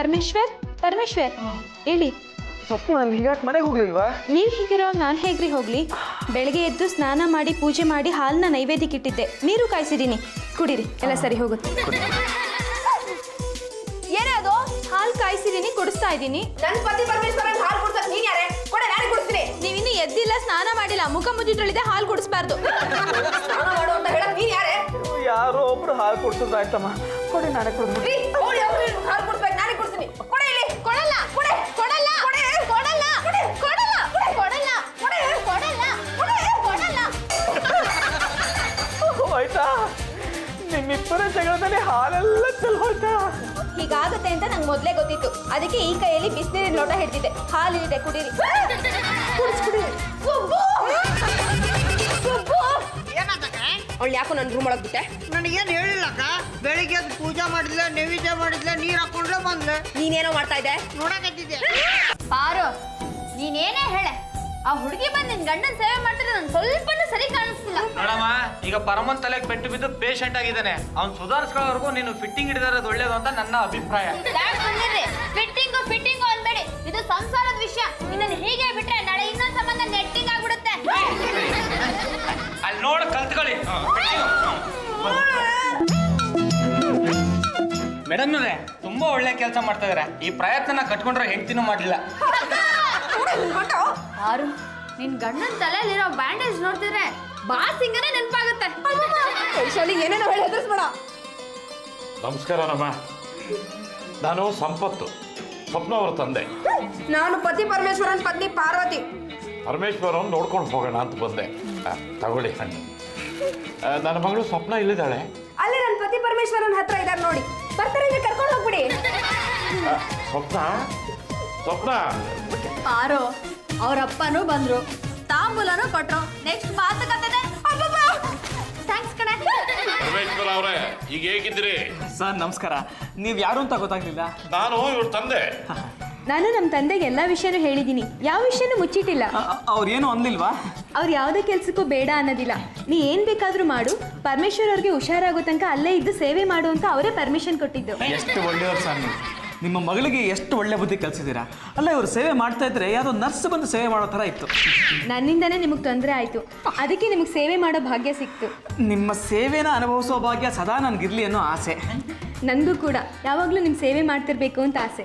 ಪರಮೇಶ್ವರ್ ಪರಮೇಶ್ವರ್ ಹೇಳಿ. ಸೊಪ್ಪು ನಾನು ಹೀಗಾಕೆ ಮನೆಗೆ ಹೋಗ್ಲಿಲ್ವಾ? ನೀವು ಹೀಗಿರೋ ನಾನು ಹೇಗ್ರಿ ಹೋಗ್ಲಿ? ಬೆಳಗ್ಗೆ ಎದ್ದು ಸ್ನಾನ ಮಾಡಿ ಪೂಜೆ ಮಾಡಿ ಹಾಲನ್ನ ನೈವೇದ್ಯಕ್ಕೆ ಇಟ್ಟಿದ್ದೆ, ನೀರು ಕಾಯಿಸಿದ್ದೀನಿ, ಕುಡೀರಿ, ಎಲ್ಲ ಸರಿ ಹೋಗುತ್ತೆ. ಏನೇ ಅದು? ಹಾಲು ಕಾಯಿಸಿದ್ದೀನಿ, ಕುಡಿಸ್ತಾ ಇದ್ದೀನಿ. ನನ್ನ ಪತಿ ಪರಮೇಶ್ವರ ಹಾಲು ಕುಡಿಸಕ್ ನೀನ್ ಯಾರೇ? ಕೊಡೆ, ನಾನು ಕುಡಿಸ್ತೀನಿ. ನೀವಿನ್ನೂ ಎದ್ದಿಲ್ಲ, ಸ್ನಾನ ಮಾಡಿಲ್ಲ, ಮುಖ ಮುಚ್ಚಿ ತೊಳಿದೆ, ಹಾಲು ಕುಡಿಸ್ಬಾರ್ದು. ಸ್ನಾನ ಮಾಡು ಅಂತ ಹೇಳಕ್ ನೀನ್ ಯಾರೇ? ಯಾರೋ ಒಬ್ರು ಹಾಲು ಕುಡ್ಸೋದಾಯ್ತಮ್ಮ, ಕೊಡಿ ನಾನೇ ಕುಡಿದ್ಬಿಡಿ. ಹಾಲು ಕುಡಿಸ್ಬೇಕು, ನಾನೇ ಕುಡಿಸ್ತೀನಿ. ಕೊಡೆ ಇಲ್ಲಿ. ಕೊಡಲ್ಲ ಕೊಡೆ ಕೊಡಲ್ಲ ಕೊಡೆ ಕೊಡಲ್ಲ ಕೊಡಲ್ಲ ಕೊಡಲ್ಲ ಕೊಡೆ ಕೊಡಲ್ಲ ಕೊಡೆ ಕೊಡಲ್ಲ. ಆಯ್ತಾ, ನಿಮ್ಮಿಬ್ಬರ ಜಗಳದಲ್ಲಿ ಹಾಲೆಲ್ಲ ಚೆಲ್ ಹೋಯ್ತಾ? ಹೀಗಾಗುತ್ತೆ ಅಂತ ನಂಗೆ ಮೊದಲೇ ಗೊತ್ತಿತ್ತು, ಅದಕ್ಕೆ ಈ ಕೈಯಲ್ಲಿ ಬಿಸಿನೀರಿನ ಲೋಟ ಹಿಡ್ತಿದ್ದೆ. ಹಾಲಿದೆ, ಕುಡೀರಿ. ಕುಡಿಸ್ಬಿಡಿ. ಅವಳು ಯಾಕೋ ನನ್ನ ರೂಮ್ ಒಳಗೆ ಬಿಟ್ಟೆ? ನನಗೇನು ಹೇಳಿಲ್ಲಕ್ಕ. ಬೆಳಿಗ್ಗೆ ಅದು ಪೂಜೆ ಮಾಡಿದ್ಲೆ, ನೈವೇದ್ಯ ಮಾಡಿದ್ಲೆ, ನೀರು ಹಾಕೊಂಡ್ರೆ ಬಂದ್ಲೆ. ನೀನೇನೋ ಮಾಡ್ತಾ ಇದ್ದೆ? ನೋಡಕತ್ತಿದ್ದೆ. ಪಾರು, ನೀನೇನೇ ಹೇಳೆ, ಆ ಹುಡುಗಿ ಬಂದು ನಿನ್ ಗಂಡನ ಸೇವೆ ಮಾಡ್ತಿದ್ರೆ ನನ್ ಸ್ವಲ್ಪನೂ ಸರಿ ಕಾಣಿಸ್ತಿಲ್ಲ. ನೋಡಮ್ಮ, ಈಗ ಪರಮನ್ ತಲೆಗೆ ಪೆಟ್ಟು ಬಿದ್ದು ಪೇಷಂಟ್ ಆಗಿದ್ದಾನೆ. ಅವ್ನು ಸುಧಾರಿಸ್ಕೊಳ್ಳೋವರೆಗೂ ನೀನು ಫಿಟ್ಟಿಂಗ್ ಹಿಡಿದಾರದು ಒಳ್ಳೇದು ಅಂತ ನನ್ನ ಅಭಿಪ್ರಾಯ. ಫಿಟ್ಟಿಂಗು ಅನ್ಬೇಡಿ, ಇದು ಸಂಸಾರದ ವಿಷಯ. ಇದನ್ನ ಹೀಗೆ ಬಿಟ್ರೆ ನಾಳೆ ಇನ್ನೊಂದು ಸಂಬಂಧ ನೆಟ್ಟಿಂಗ್ ಆಗ್ಬಿಡುತ್ತೆ. ಅಲ್ಲಿ ನೋಡು, ಕಲ್ತ್ಕೊಳ್ಳಿ. ಮೇಡಮ್ನವ್ರೆ, ತುಂಬಾ ಒಳ್ಳೆ ಕೆಲಸ ಮಾಡ್ತಾ ಇದಾರೆ. ಈ ಪ್ರಯತ್ನ ಕಟ್ಕೊಂಡ್ರೆ ಹೆಂಡ್ತಿನೂ ಮಾಡ್ಲಿಲ್ಲ. ಪಾರು, ನಿನ್ ಗಂಡನ ತಲೆಯಲ್ಲಿರೋ ಬ್ಯಾಂಡೇಜ್ ನೋಡ್ತಿದ್ರೆ ಬಾಸಿಂಗನೇ ನೆನಪಾಗುತ್ತೆ. ವೈಶಾಲಿ ಏನೇನೋ ಹೇಳಿ ಹೆದರ್ಸ್ಬೇಡ. ನಮಸ್ಕಾರನಮ್ಮ, ನಾನು ಸಂಪತ್ತು, ಸ್ವಪ್ನ ಅವರ ತಂದೆ. ನಾನು ಪತಿ ಪರಮೇಶ್ವರನ್ ಪತ್ನಿ ಪಾರ್ವತಿ. ಪರಮೇಶ್ವರನ್ ನೋಡ್ಕೊಂಡು ಹೋಗೋಣ ಅಂತ ಬಂದೆ. ತಗೊಳ್ಳಿ ಹಣ್ಣು. ನನ್ನ ಮಗಳು ಸ್ವಪ್ನ ಇಲ್ಲಿದ್ದಾಳೆ. ಅಲ್ಲಿ ನನ್ನ ಪತಿ ಪರಮೇಶ್ವರನ್ ಹತ್ರ ಇದ್ದಾರೆ ನೋಡಿ, ಬರ್ತಾರೆ, ಇಲ್ಲಿ ಕರ್ಕೊಂಡು ಹೋಗ್ಬಿಡಿ. ಸ್ವಪ್ನ ಸ್ವಪ್ನ ಪಾರು, ಅವ್ರಪ್ಪನೂ ಬಂದ್ರು, ತಾಂಬೂಲನೂ ಕೊಟ್ರು. ನೆಕ್ಸ್ಟ್ ಮಾತುಕತೆ. ಥ್ಯಾಂಕ್ಸ್ ಕಣೆ. ಪರಮೇಶ್ವರ ಅವರೇ, ಈಗ ಹೇಗಿದ್ದೀರಿ? ಸರ್ ನಮಸ್ಕಾರ. ನೀವು ಯಾರು ಅಂತ ಗೊತ್ತಾಗ್ಲಿಲ್ಲ. ನಾನು ಇವ್ರ ತಂದೆ. ನಾನು ನಮ್ಮ ತಂದೆಗೆ ಎಲ್ಲ ವಿಷಯನೂ ಹೇಳಿದ್ದೀನಿ, ಯಾವ ವಿಷಯನೂ ಮುಚ್ಚಿಟ್ಟಿಲ್ಲ. ಅವ್ರೇನು ಅಂದಿಲ್ವಾ? ಅವ್ರು ಯಾವುದೇ ಕೆಲಸಕ್ಕೂ ಬೇಡ ಅನ್ನೋದಿಲ್ಲ. ನೀ ಏನು ಬೇಕಾದರೂ ಮಾಡು, ಪರಮೇಶ್ವರ್ ಅವ್ರಿಗೆ ಹುಷಾರಾಗೋ ತನಕ ಅಲ್ಲೇ ಇದ್ದು ಸೇವೆ ಮಾಡು ಅಂತ ಅವರೇ ಪರ್ಮಿಷನ್ ಕೊಟ್ಟಿದ್ದು. ಎಷ್ಟು ಒಳ್ಳೆಯವ್ರು ಸರ್ ನೀವು. ನಿಮ್ಮ ಮಗಳಿಗೆ ಎಷ್ಟು ಒಳ್ಳೆ ಬುದ್ಧಿ ಕಲಿಸಿದ್ದೀರಾ. ಅಲ್ಲ, ಇವರು ಸೇವೆ ಮಾಡ್ತಾ ಇದ್ರೆ ಯಾವುದೋ ನರ್ಸ್ ಬಂದು ಸೇವೆ ಮಾಡೋ ಥರ ಇತ್ತು. ನನ್ನಿಂದನೇ ನಿಮಗೆ ತೊಂದರೆ ಆಯಿತು, ಅದಕ್ಕೆ ನಿಮಗೆ ಸೇವೆ ಮಾಡೋ ಭಾಗ್ಯ ಸಿಕ್ತು. ನಿಮ್ಮ ಸೇವೆನ ಅನುಭವಿಸೋ ಭಾಗ್ಯ ಸದಾ ನನಗಿರಲಿ ಅನ್ನೋ ಆಸೆ. ನನಗೂ ಕೂಡ ಯಾವಾಗಲೂ ನಿಮ್ಮ ಸೇವೆ ಮಾಡ್ತಿರ್ಬೇಕು ಅಂತ ಆಸೆ.